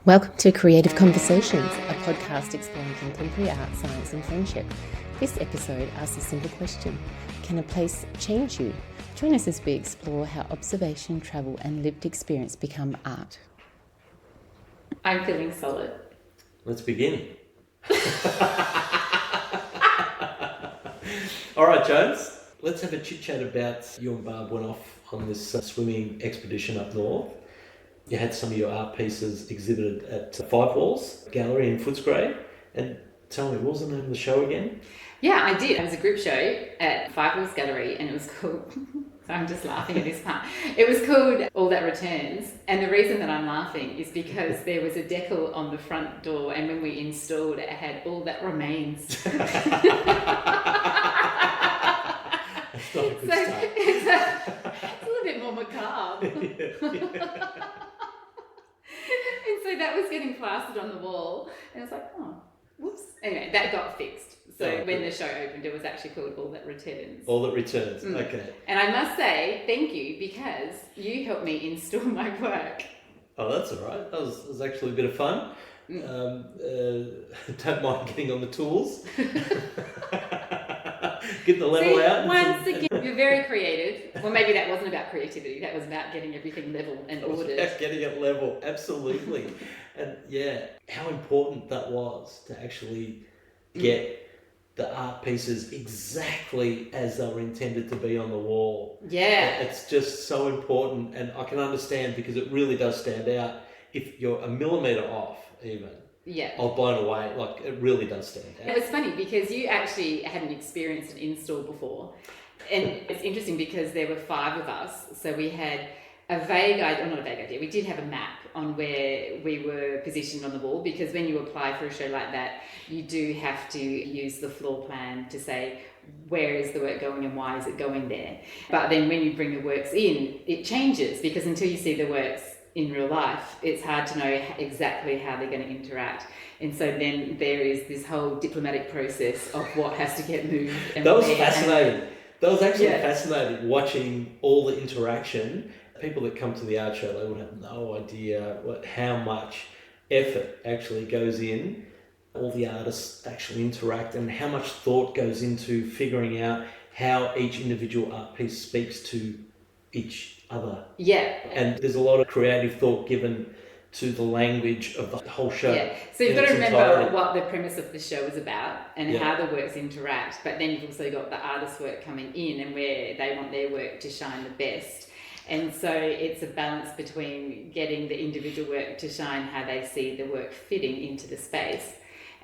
Welcome to Creative Conversations, a podcast exploring contemporary art, science and friendship. This episode asks a simple question: can a place change you? Join us as we explore how observation, travel and lived experience become art. I'm feeling solid. Let's begin. All right, Jones, let's have a chit-chat about you and Barb went off on this swimming expedition up north. You had some of your art pieces exhibited at Five Walls Gallery in Footscray. And tell me, what was the name of the show again? Yeah, I did. It was a group show at Five Walls Gallery and it was called... So I'm just laughing at this part. It was called All That Returns. And the reason that I'm laughing is because there was a decal on the front door and when we installed it, it had All That Remains. That's not a good start. It's a little bit more macabre. And so that was getting plastered on the wall. And I was like, oh, whoops. Anyway, that got fixed. So when the show opened, it was actually called All That Returns. All That Returns, okay. And I must say, thank you, because you helped me install my work. Oh, that's all right. That was actually a bit of fun. Don't mind getting on the tools. Get the level out. Once again, you're very creative. Well, maybe that wasn't about creativity. That was about getting everything level and ordered. Getting it level, absolutely. And yeah, how important that was to actually get the art pieces exactly as they were intended to be on the wall. Yeah. It's just so important, and I can understand because it really does stand out. If you're a millimetre off even, yeah, I was blown away. Like, it really does stand out. It was funny because you actually hadn't experienced an install before. And it's interesting because there were 5 of us. So we had a vague idea, or not a vague idea, we did have a map on where we were positioned on the wall, because when you apply for a show like that, you do have to use the floor plan to say where is the work going and why is it going there. But then when you bring the works in, it changes, because until you see the works in real life, it's hard to know exactly how they're going to interact. And so then there is this whole diplomatic process of what has to get moved. And that was fascinating. That was actually fascinating, watching all the interaction. People that come to the art show, they would have no idea how much effort actually goes in. All the artists actually interact and how much thought goes into figuring out how each individual art piece speaks to each other. Yeah. And there's a lot of creative thought given to the language of the whole show. Yeah. So you've got to remember what the premise of the show is about and how the works interact. But then you've also got the artist's work coming in and where they want their work to shine the best. And so it's a balance between getting the individual work to shine how they see the work fitting into the space,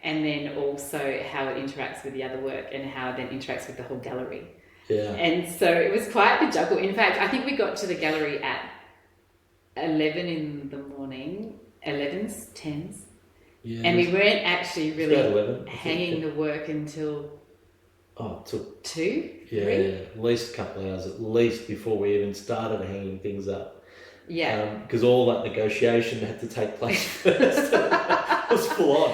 and then also how it interacts with the other work and how it then interacts with the whole gallery. Yeah. And so it was quite the juggle. In fact, I think we got to the gallery at 11 in the morning, 11s, 10s. Yeah, and we weren't actually really 11, hanging the work until... it took 2? Yeah, 3? at least a couple of hours at least before we even started hanging things up. Yeah. Because all that negotiation had to take place first. It was full on.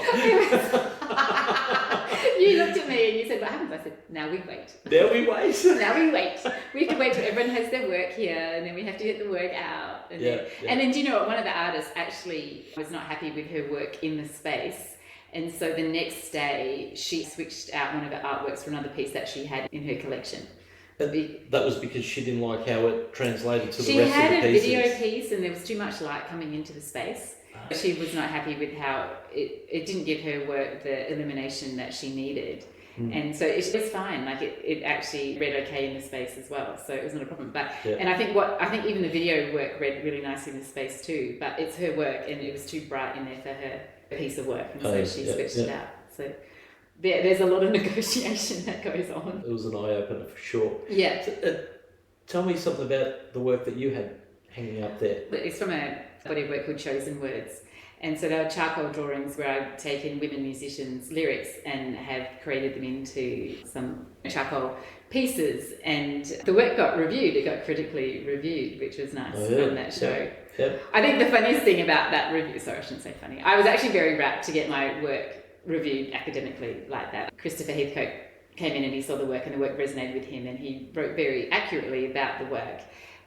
You looked at me and you said, what happens? I said, now we wait. Now we wait. Now we wait. We have to wait till everyone has their work here and then we have to get the work out. And then do you know what? One of the artists actually was not happy with her work in the space. And so the next day she switched out one of her artworks for another piece that she had in her collection. That was because she didn't like how it translated to the rest of the pieces. She had a video piece and there was too much light coming into the space. She was not happy with how it didn't give her work the illumination that she needed. And so it was fine. Like it actually read okay in the space as well. So it was not a problem. But and I think even the video work read really nicely in the space too. But it's her work and it was too bright in there for her piece of work. And so she switched it out. So there's a lot of negotiation that goes on. It was an eye-opener for sure. Yeah. So, tell me something about the work that you had hanging up there. It's from a body of work called Chosen Words. And so they were charcoal drawings where I've taken women musicians' lyrics and have created them into some charcoal pieces. And the work got reviewed. It got critically reviewed, which was nice on that show. Yeah. I think the funniest thing about that review, sorry, I shouldn't say funny. I was actually very rapt to get my work reviewed academically like that. Christopher Heathcote came in and he saw the work and the work resonated with him and he wrote very accurately about the work.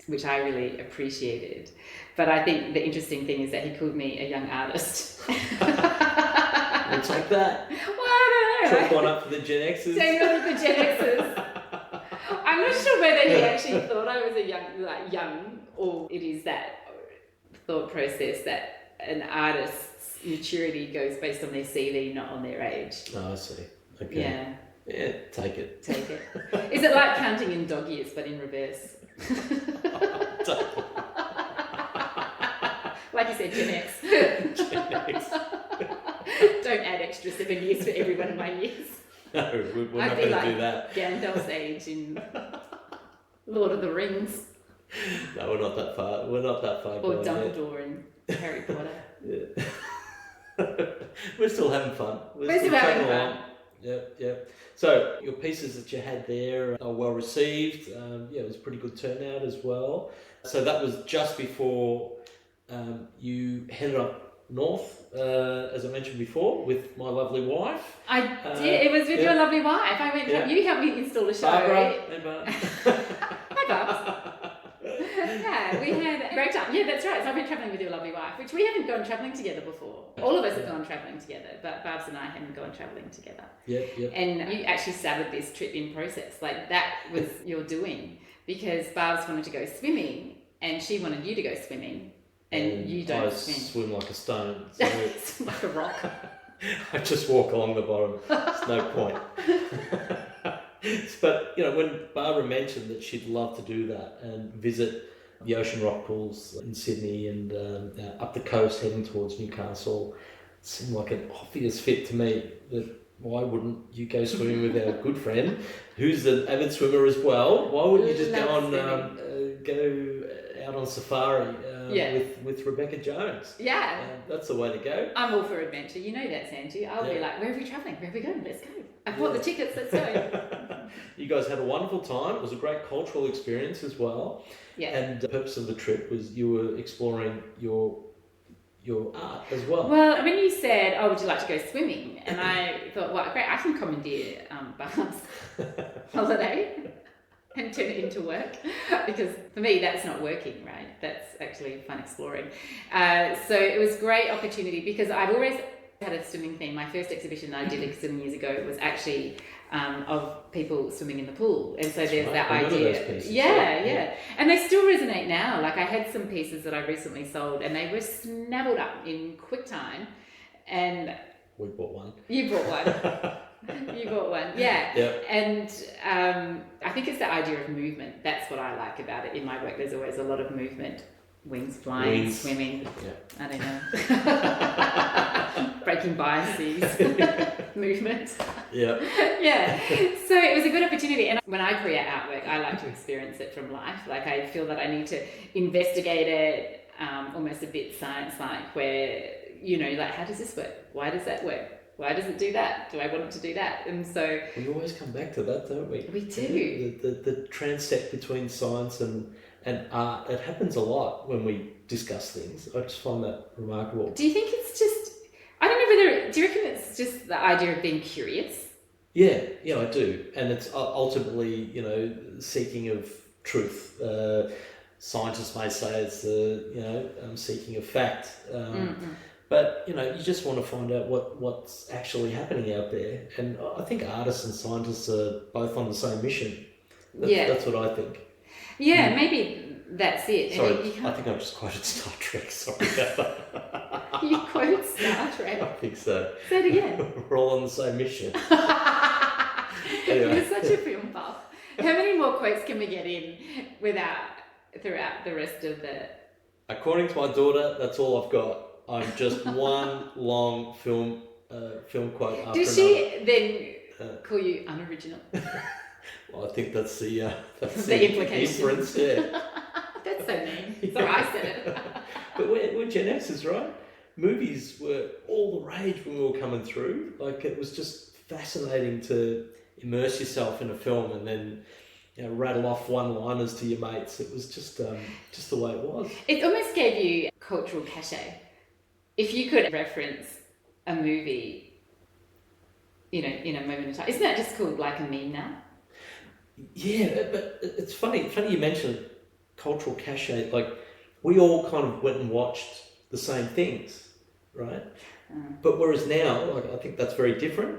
which I really appreciated. But I think the interesting thing is that he called me a young artist. We'll take that. Well, I don't know. Chalk one up for the Gen Xers. Take one of the Gen Xers. I'm not sure whether he actually thought I was a young, or it is that thought process that an artist's maturity goes based on their CV, not on their age. Oh, I see. Okay. Yeah. Yeah, take it. Take it. Is it like counting in dog years but in reverse? Like you said, Gen X. Gen X. Don't add extra 7 years for every one of my years. No, we're I'd not be going to like do that. Gandalf's age in Lord of the Rings. No, we're not that far. We're not that far. Or gone yet. Dumbledore in Harry Potter. Yeah. We're still having fun. We're still having chugging fun. along. Yep. So your pieces that you had there are well received. It was a pretty good turnout as well. So that was just before you headed up north, as I mentioned before, with my lovely wife. I did. It was with your lovely wife. I went. Yeah. You helped me install a show. Barbara. Hey, Barb. Hi, Barbs. Yeah, we had a great time. Yeah, that's right. So I've been travelling with your lovely wife, which we haven't gone travelling together before. All of us have gone travelling together, but Barbs and I haven't gone travelling together. Yep. And you actually started this trip in process. Like, that was your doing, because Barbs wanted to go swimming and she wanted you to go swimming, and you don't I swim. swim like a stone. So It's like a rock. I just walk along the bottom. There's no point. But, when Barbara mentioned that she'd love to do that and visit the ocean rock pools in Sydney and up the coast heading towards Newcastle, it seemed like an obvious fit to me. That why wouldn't you go swimming with our good friend, who's an avid swimmer as well? Why wouldn't you just go out on safari with Rebecca Jones? Yeah. That's the way to go. I'm all for adventure. You know that, Sanji. I'll be like, where are we travelling? Where are we going? Let's go. I've bought the tickets. Let's go. You guys had a wonderful time. It was a great cultural experience as well. Yeah. And the purpose of the trip was you were exploring your art as well. Well, when you said, "Oh, would you like to go swimming?" and I thought, "Well, great, I can commandeer Barb's holiday and turn it into work," because for me that's not working, right? That's actually fun exploring. So it was a great opportunity because I've always had a swimming theme. My first exhibition that I did 7 years ago was actually of people swimming in the pool, and so That's there's right. that I remember idea. those pieces. Yeah, and they still resonate now. Like, I had some pieces that I recently sold, and they were snaveled up in quick time, and We bought one. you bought one. You bought one, yeah. Yep. And I think it's the idea of movement. That's what I like about it. In my work, there's always a lot of movement. Wings flying, swimming. Yeah. I don't know. Breaking biases. Movement. Yeah. Yeah. So it was a good opportunity. And when I create artwork, I like to experience it from life. Like, I feel that I need to investigate it, almost a bit science-like, where, like, how does this work? Why does that work? Why does it do that? Do I want it to do that? And so We always come back to that, don't we? We do. The transect between science and art, it happens a lot when we discuss things. I just find that remarkable. do you think it's just, I don't know whether, do you reckon it's just the idea of being curious? Yeah, I do. And it's ultimately, seeking of truth. Scientists may say it's seeking of fact. But, you just want to find out what's actually happening out there. And I think artists and scientists are both on the same mission. That's what I think. Yeah, maybe that's it. Sorry, And you I think I've just quoted Star Trek. Sorry about that. You quote Star Trek. I think so. Say it again. We're all on the same mission. You're such a film buff. How many more quotes can we get in throughout the rest of the... According to my daughter, that's all I've got. I'm just one long film quote after Does she then call you unoriginal? Well, I think that's the implication. inference, yeah. That's so mean. Sorry, I said it. But we're Gen X's, right? Movies were all the rage when we were coming through. Like, it was just fascinating to immerse yourself in a film and then rattle off one-liners to your mates. It was just the way it was. It almost gave you cultural cachet. If you could reference a movie, in a moment in time, isn't that just called like a meme now? Yeah, but it's funny you mention cultural cachet. Like, we all kind of went and watched the same things, right? But whereas now, like, I think that's very different.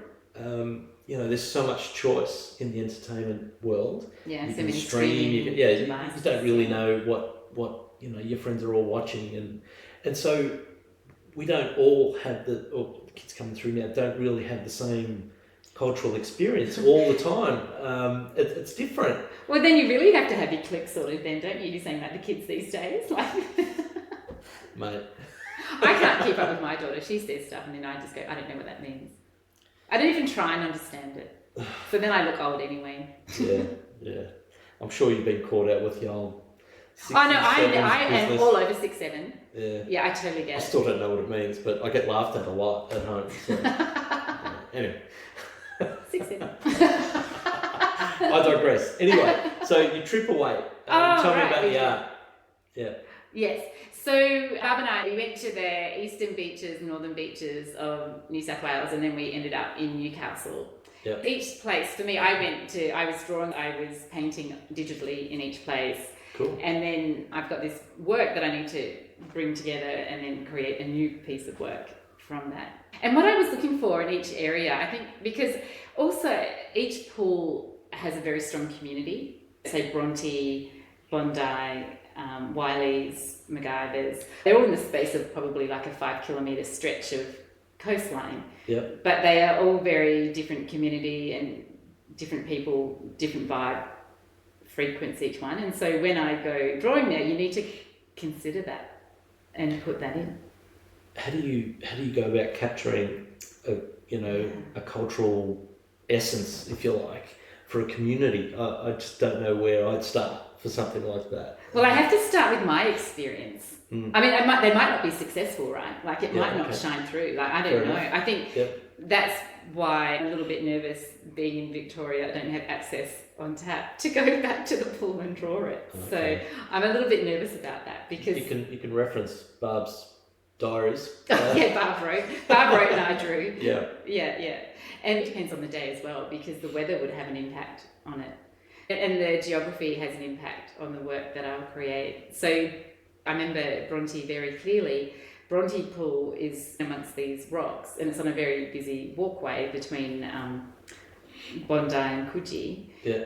There's so much choice in the entertainment world. Yeah, you so can many stream. You devices. don't really know what your friends are all watching, and so we don't all have or the kids coming through now don't really have the same cultural experience all the time. It's different. Well, then you really have to have your clique sorted then, don't you? You're saying like the kids these days, like. Mate. I can't keep up with my daughter. She says stuff and then I just go, I don't know what that means. I don't even try and understand it. So then I look old anyway. Yeah. I'm sure you've been caught out with your old 6 Oh no, I am all over 6'7". Yeah, I totally get it. I still don't know what it means, but I get laughed at a lot at home. So. Anyway. 6'7". I digress. Anyway, so you trip away. Tell me about the art. Yeah. Yes. So Barb and I, we went to the eastern beaches, northern beaches of New South Wales, and then we ended up in Newcastle. Yep. Each place, for me, I was drawing, I was painting digitally in each place. Cool. And then I've got this work that I need to bring together and then create a new piece of work from that. And what I was looking for in each area, I think, because also each pool has a very strong community. Say Bronte, Bondi, Wiley's, MacGyver's. They're all in the space of probably like a 5 kilometre stretch of coastline. Yep. But they are all very different community and different people, different vibe, frequency each one. And so when I go drawing there, you need to consider that and put that in. How do you go about capturing a cultural essence, if you like, for a community? I just don't know where I'd start for something like that. Well, I have to start with my experience. I mean, they might not be successful, right? Like it might not shine through. Like I don't know. I think that's why I'm a little bit nervous being in Victoria. I don't have access on tap to go back to the pool and draw it. Okay. So I'm a little bit nervous about that because you can reference Barb's diaries. Yeah, Barb wrote and I drew. Yeah. And it depends on the day as well because the weather would have an impact on it. And the geography has an impact on the work that I'll create. So I remember Bronte very clearly. Bronte Pool is amongst these rocks and it's on a very busy walkway between Bondi and Coogee. Yeah.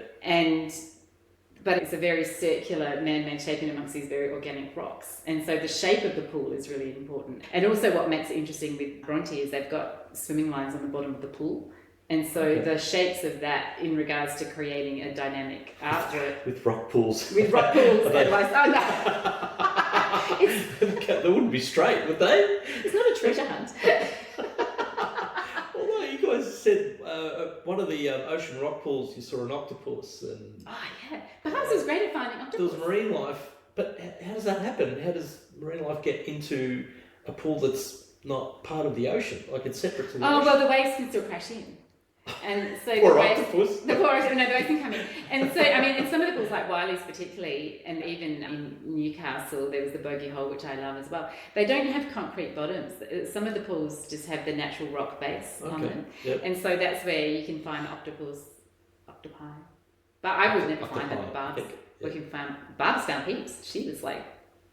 But it's a very circular man-made shape in amongst these very organic rocks. And so the shape of the pool is really important. And also what makes it interesting with Bronte is they've got swimming lines on the bottom of the pool. And so the shapes of that in regards to creating a dynamic artwork. With rock pools. With rock pools. They wouldn't be straight, would they? It's not a treasure hunt. Although you guys said one of the ocean rock pools you saw an octopus. Oh yeah, perhaps it was great at finding octopus. There was marine life, but how does that happen? How does marine life get into a pool that's not part of the ocean? Like it's separate to the ocean? Oh, well the waves can still crash in. And so poor the waves, octopus. the poor octopus, no, those can come in. And so, I mean, in some of the pools like Wiley's particularly, and even in Newcastle, there was the Bogey Hole, which I love as well. They don't have concrete bottoms. Some of the pools just have the natural rock base on them. Yep. And so that's where you can find octopi. But I would never find them at Barb's. Barb's found heaps. She was like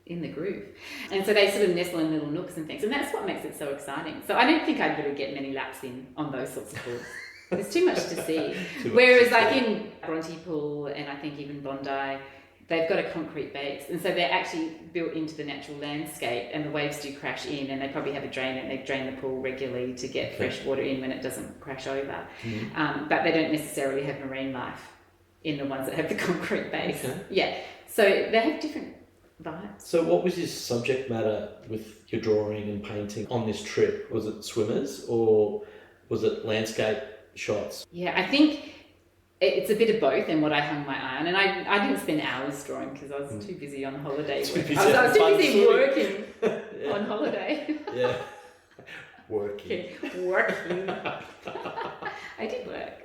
in the groove. And so they sort of nestle in little nooks and things. And that's what makes it so exciting. So I don't think I'd really get many laps in on those sorts of pools. There's too much to see. Whereas like in Bronte Pool and I think even Bondi, they've got a concrete base. And so they're actually built into the natural landscape and the waves do crash in and they probably have a drain and they drain the pool regularly to get fresh water in when it doesn't crash over. Mm-hmm. But they don't necessarily have marine life in the ones that have the concrete base. Okay. Yeah. So they have different vibes. So what was your subject matter with your drawing and painting on this trip? Was it swimmers or was it landscape shots? Yeah, I think it's a bit of both and what I hung my eye on. And I didn't spend hours drawing because I was too busy on holiday. I was too busy working on holiday. Yeah. Working. I did work.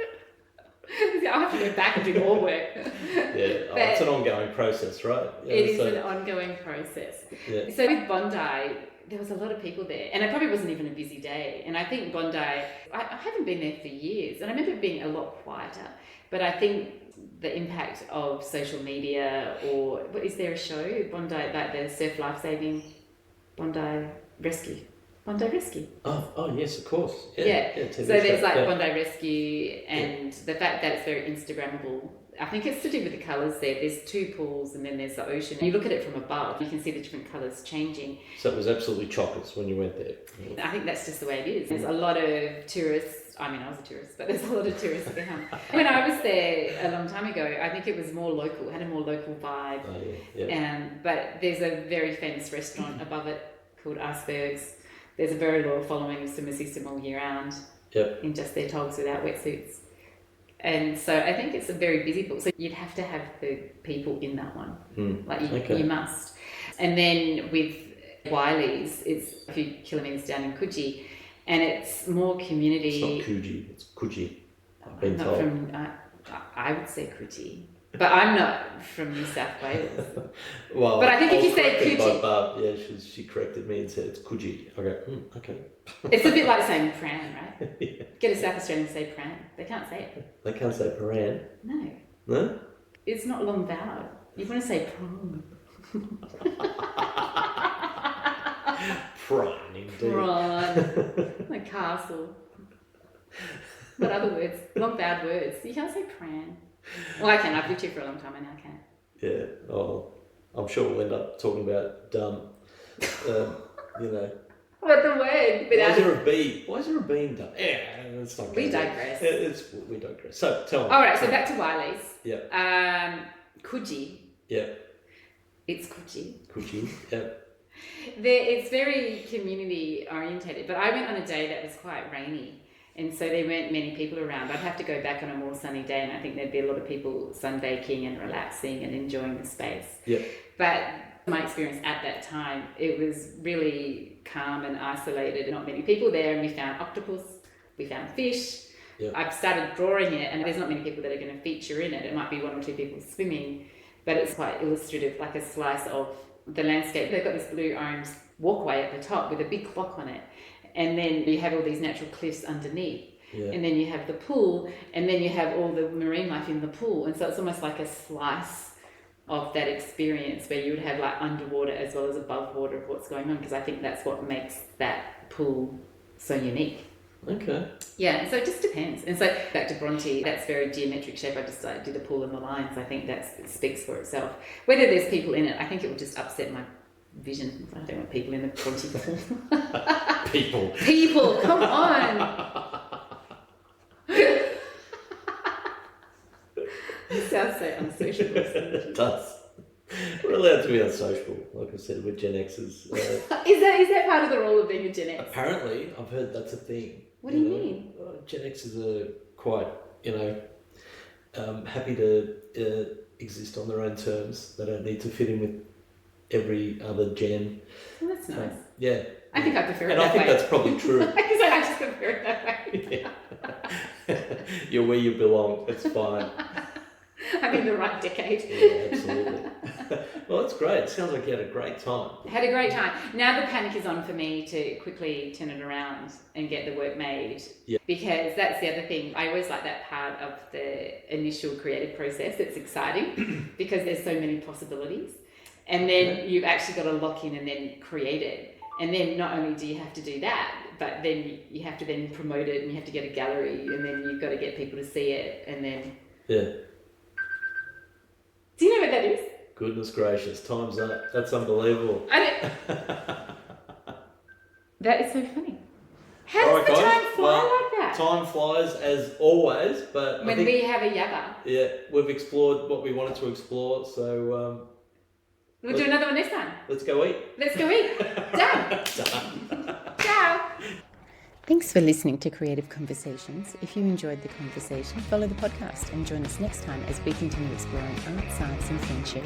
I'll have to go back and do more work. Yeah, it's an ongoing process, right? Yeah, it is an ongoing process. Yeah. So with Bondi, there was a lot of people there and it probably wasn't even a busy day. And I think Bondi, I haven't been there for years and I remember it being a lot quieter. But I think the impact of social media, or what is there a show, Bondi, like the surf lifesaving, Bondi Rescue. Oh yes, of course. Yeah. TV So there's show. like Bondi Rescue, and the fact that it's very Instagrammable. I think it's to do with the colours there. There's 2 pools and then there's the ocean. You look at it from above, you can see the different colours changing. So it was absolutely chockers when you went there. I think that's just the way it is. There's a lot of tourists. I mean, I was a tourist, but there's a lot of tourists that come. When I was there a long time ago, I think it was more local. It had a more local vibe. Oh, yeah. But there's a very famous restaurant above it called Icebergs. There's a very loyal following of swim system all year round. Yep. In just their togs without wetsuits. And so I think it's a very busy pool. So you'd have to have the people in that one. You must. And then with Wiley's, it's a few kilometres down in Coogee, and it's more community. It's not Coogee, it's Coogee. I've been not told. I would say Coogee. But I'm not from New South Wales. Well, but I think if you say corrected by Coogee, Barb, she corrected me and said it's Coogee. I go, okay. it's a bit like saying Pran, right? Yeah. Get a South Australian to say Pran. They can't say it. They can't say Paran. No. No? It's not long vowel. You want to say prawn. Prawn, indeed. Prawn. Like castle. What other words? Long vowel words. You can't say pran. Well, I can. I've lived here for a long time and now I can. Yeah. Oh, I'm sure we'll end up talking about dumb. What the word? Why is there a bee in dumb? Yeah, it's not. We digress. We digress. So tell me. All right. So back to Wiley's. Yeah. Coogee. Yeah. It's Coogee. Coogee. Yeah. It's very community orientated, but I went on a day that was quite rainy, and so there weren't many people around. I'd have to go back on a more sunny day, and I think there'd be a lot of people sunbaking and relaxing and enjoying the space. Yeah. But my experience at that time, it was really calm and isolated. Not many people there, and we found octopus, we found fish. Yeah. I've started drawing it, and there's not many people that are going to feature in it. It might be 1 or 2 people swimming, but it's quite illustrative, like a slice of the landscape. They've got this blue orange walkway at the top with a big clock on it, and then you have all these natural cliffs underneath. Yeah. And then you have the pool, and then you have all the marine life in the pool, and so it's almost like a slice of that experience where you would have like underwater as well as above water of what's going on, because I think that's what makes that pool so unique. Okay. Yeah, so it just depends. And so back to Bronte, that's very geometric shape. I just do the pool and the lines. I think it speaks for itself. Whether there's people in it, I think it would just upset my vision. I don't want people in the Bronte pool. People, come on. It sounds so unsociable. It does. We're allowed to be unsociable, like I said, with Gen X's. Is that part of the role of being a Gen X? Apparently, I've heard that's a thing. What do you mean? Gen X's are quite, happy to exist on their own terms. They don't need to fit in with every other gen. Well, that's nice. Yeah. I think I prefer it and that way. I think that's probably true. Because I just prefer it that way. Yeah. You're where you belong. It's fine. I'm in the right decade. Yeah, absolutely. Well, that's great. It sounds like you had a great time. Had a great time. Now the panic is on for me to quickly turn it around and get the work made. Yeah. Because that's the other thing. I always like that part of the initial creative process. It's exciting because there's so many possibilities. And then you've actually got to lock in and then create it. And then not only do you have to do that, but then you have to then promote it, and you have to get a gallery, and then you've got to get people to see it, and then... Yeah. Do you know what that is? Goodness gracious, time's up. That's unbelievable. That is so funny. How does the time fly like that? Time flies as always, but when we have a yabba. Yeah, we've explored what we wanted to explore, so... we'll do another one next time. Let's go eat. Let's go eat. Done. Done. Ciao. Thanks for listening to Creative Conversations. If you enjoyed the conversation, follow the podcast and join us next time as we continue exploring art, science and friendship.